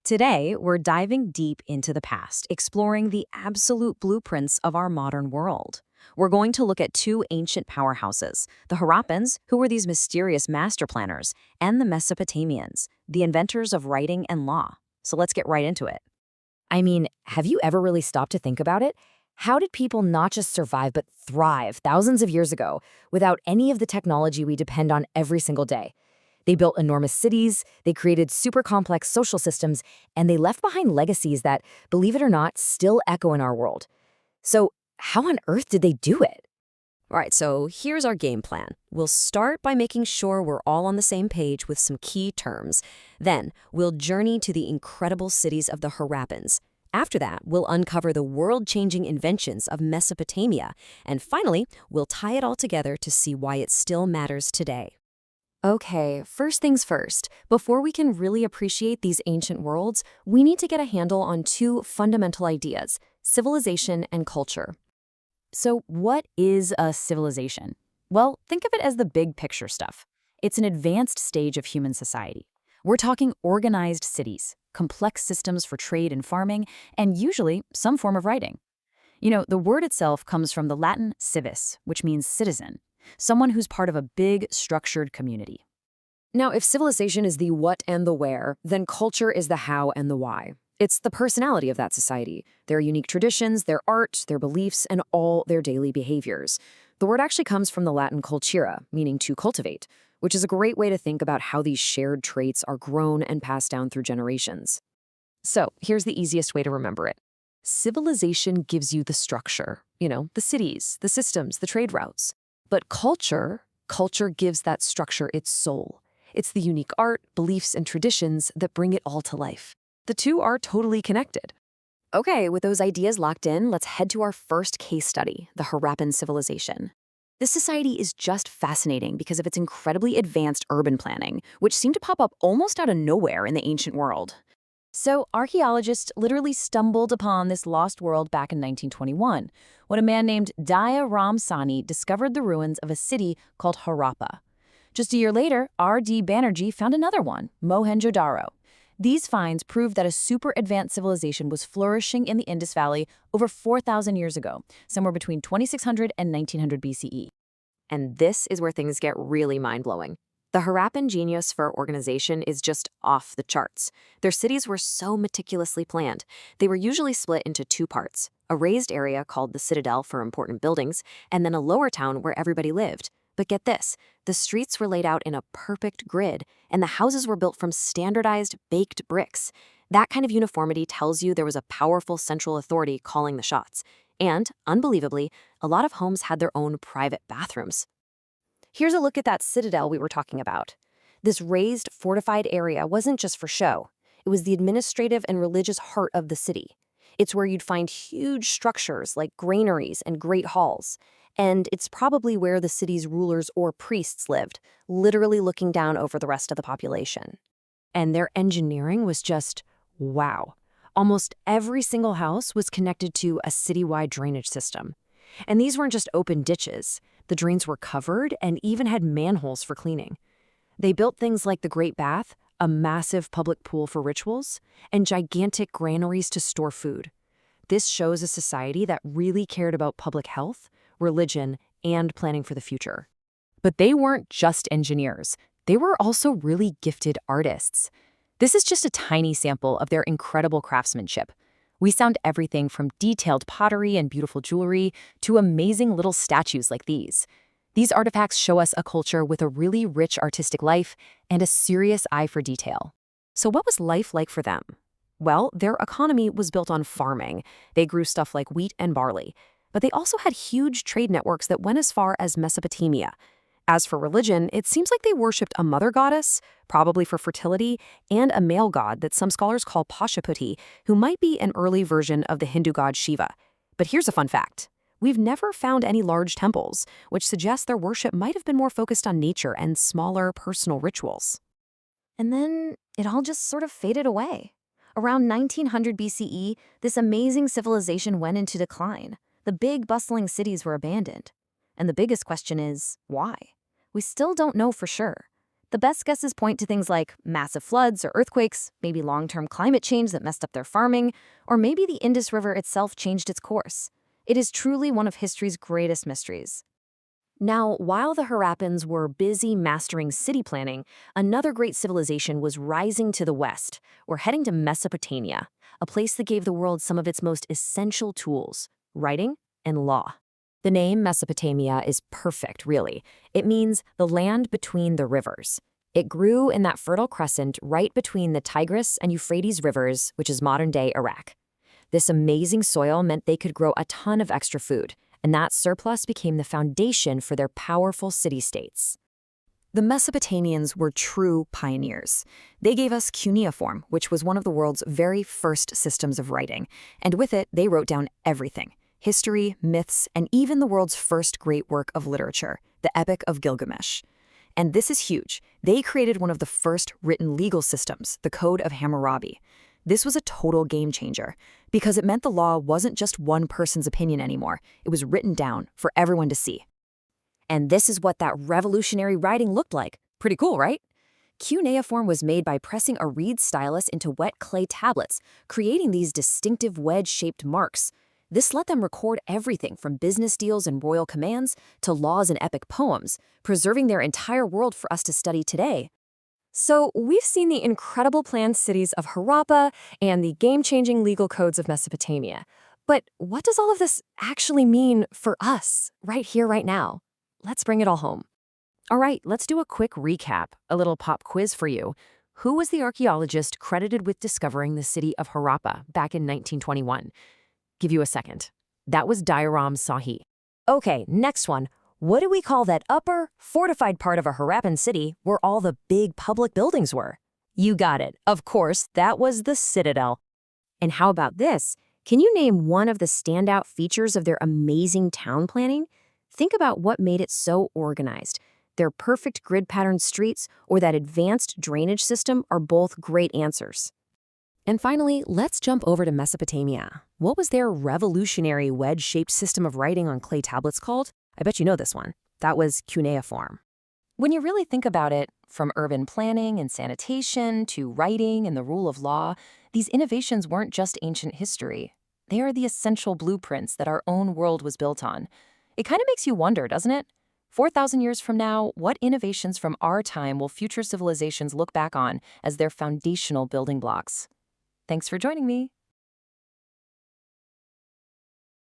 Today, we're diving deep into the past, exploring the absolute blueprints of our modern world. We're going to look at two ancient powerhouses, the Harappans, who were these mysterious master planners, and the Mesopotamians, the inventors of writing and law. So let's get right into it. I mean, have you ever really stopped to think about it? How did people not just survive but thrive thousands of years ago without any of the technology we depend on every single day? They built enormous cities, they created super complex social systems, and they left behind legacies that, believe it or not, still echo in our world. So, how on earth did they do it? All right, so here's our game plan. We'll start by making sure we're all on the same page with some key terms. Then, we'll journey to the incredible cities of the Harappans. After that, we'll uncover the world-changing inventions of Mesopotamia. And finally, we'll tie it all together to see why it still matters today. Okay, first things first. Before we can really appreciate these ancient worlds, we need to get a handle on two fundamental ideas: civilization and culture. So, what is a civilization? Well, think of it as the big picture stuff. It's an advanced stage of human society. We're talking organized cities, complex systems for trade and farming, and usually some form of writing. The word itself comes from the Latin civis, which means citizen, someone who's part of a big, structured community. Now, if civilization is the what and the where, then culture is the how and the why. It's the personality of that society, their unique traditions, their art, their beliefs, and all their daily behaviors. The word actually comes from the Latin cultura, meaning to cultivate, which is a great way to think about how these shared traits are grown and passed down through generations. So, here's the easiest way to remember it. Civilization gives you the structure, the cities, the systems, the trade routes. But culture gives that structure its soul. It's the unique art, beliefs, and traditions that bring it all to life. The two are totally connected. Okay, with those ideas locked in, let's head to our first case study, the Harappan Civilization. This society is just fascinating because of its incredibly advanced urban planning, which seemed to pop up almost out of nowhere in the ancient world. So, archaeologists literally stumbled upon this lost world back in 1921, when a man named Daya Ram Sani discovered the ruins of a city called Harappa. Just a year later, R.D. Banerjee found another one, Mohenjodaro. These finds proved that a super advanced civilization was flourishing in the Indus Valley over 4,000 years ago, somewhere between 2600 and 1900 BCE. And this is where things get really mind-blowing. The Harappan genius for organization is just off the charts. Their cities were so meticulously planned. They were usually split into two parts: a raised area called the Citadel for important buildings, and then a lower town where everybody lived. But get this, the streets were laid out in a perfect grid, and the houses were built from standardized, baked bricks. That kind of uniformity tells you there was a powerful central authority calling the shots. And, unbelievably, a lot of homes had their own private bathrooms. Here's a look at that citadel we were talking about. This raised, fortified area wasn't just for show. It was the administrative and religious heart of the city. It's where you'd find huge structures like granaries and great halls. And it's probably where the city's rulers or priests lived, literally looking down over the rest of the population. And their engineering was just wow. Almost every single house was connected to a citywide drainage system. And these weren't just open ditches. The drains were covered and even had manholes for cleaning. They built things like the Great Bath, a massive public pool for rituals, and gigantic granaries to store food. This shows a society that really cared about public health, religion, and planning for the future. But they weren't just engineers. They were also really gifted artists. This is just a tiny sample of their incredible craftsmanship. We found everything from detailed pottery and beautiful jewelry to amazing little statues like these. These artifacts show us a culture with a really rich artistic life and a serious eye for detail. So what was life like for them? Well, their economy was built on farming. They grew stuff like wheat and barley. But they also had huge trade networks that went as far as Mesopotamia. As for religion, it seems like they worshipped a mother goddess, probably for fertility, and a male god that some scholars call Pashupati, who might be an early version of the Hindu god Shiva. But here's a fun fact. We've never found any large temples, which suggests their worship might have been more focused on nature and smaller personal rituals. And then it all just sort of faded away. Around 1900 BCE, this amazing civilization went into decline. The big, bustling cities were abandoned. And the biggest question is, why? We still don't know for sure. The best guesses point to things like massive floods or earthquakes, maybe long-term climate change that messed up their farming, or maybe the Indus River itself changed its course. It is truly one of history's greatest mysteries. Now, while the Harappans were busy mastering city planning, another great civilization was rising to the west. We're heading to Mesopotamia, a place that gave the world some of its most essential tools: writing and law. The name Mesopotamia is perfect, really. It means the land between the rivers. It grew in that fertile crescent right between the Tigris and Euphrates rivers, which is modern-day Iraq. This amazing soil meant they could grow a ton of extra food, and that surplus became the foundation for their powerful city-states. The Mesopotamians were true pioneers. They gave us cuneiform, which was one of the world's very first systems of writing, and with it, they wrote down everything: history, myths, and even the world's first great work of literature, the Epic of Gilgamesh. And this is huge. They created one of the first written legal systems, the Code of Hammurabi. This was a total game changer, because it meant the law wasn't just one person's opinion anymore. It was written down for everyone to see. And this is what that revolutionary writing looked like. Pretty cool, right? Cuneiform was made by pressing a reed stylus into wet clay tablets, creating these distinctive wedge-shaped marks. This let them record everything from business deals and royal commands to laws and epic poems, preserving their entire world for us to study today. So we've seen the incredible planned cities of Harappa and the game-changing legal codes of Mesopotamia. But what does all of this actually mean for us, right here, right now? Let's bring it all home. All right, let's do a quick recap, a little pop quiz for you. Who was the archaeologist credited with discovering the city of Harappa back in 1921? Give you a second. That was Dairam Sahi. Okay, next one. What do we call that upper, fortified part of a Harappan city where all the big public buildings were? You got it. Of course, that was the Citadel. And how about this? Can you name one of the standout features of their amazing town planning? Think about what made it so organized. Their perfect grid-patterned streets or that advanced drainage system are both great answers. And finally, let's jump over to Mesopotamia. What was their revolutionary wedge-shaped system of writing on clay tablets called? I bet you know this one. That was cuneiform. When you really think about it, from urban planning and sanitation to writing and the rule of law, these innovations weren't just ancient history. They are the essential blueprints that our own world was built on. It kind of makes you wonder, doesn't it? 4,000 years from now, what innovations from our time will future civilizations look back on as their foundational building blocks? Thanks for joining me.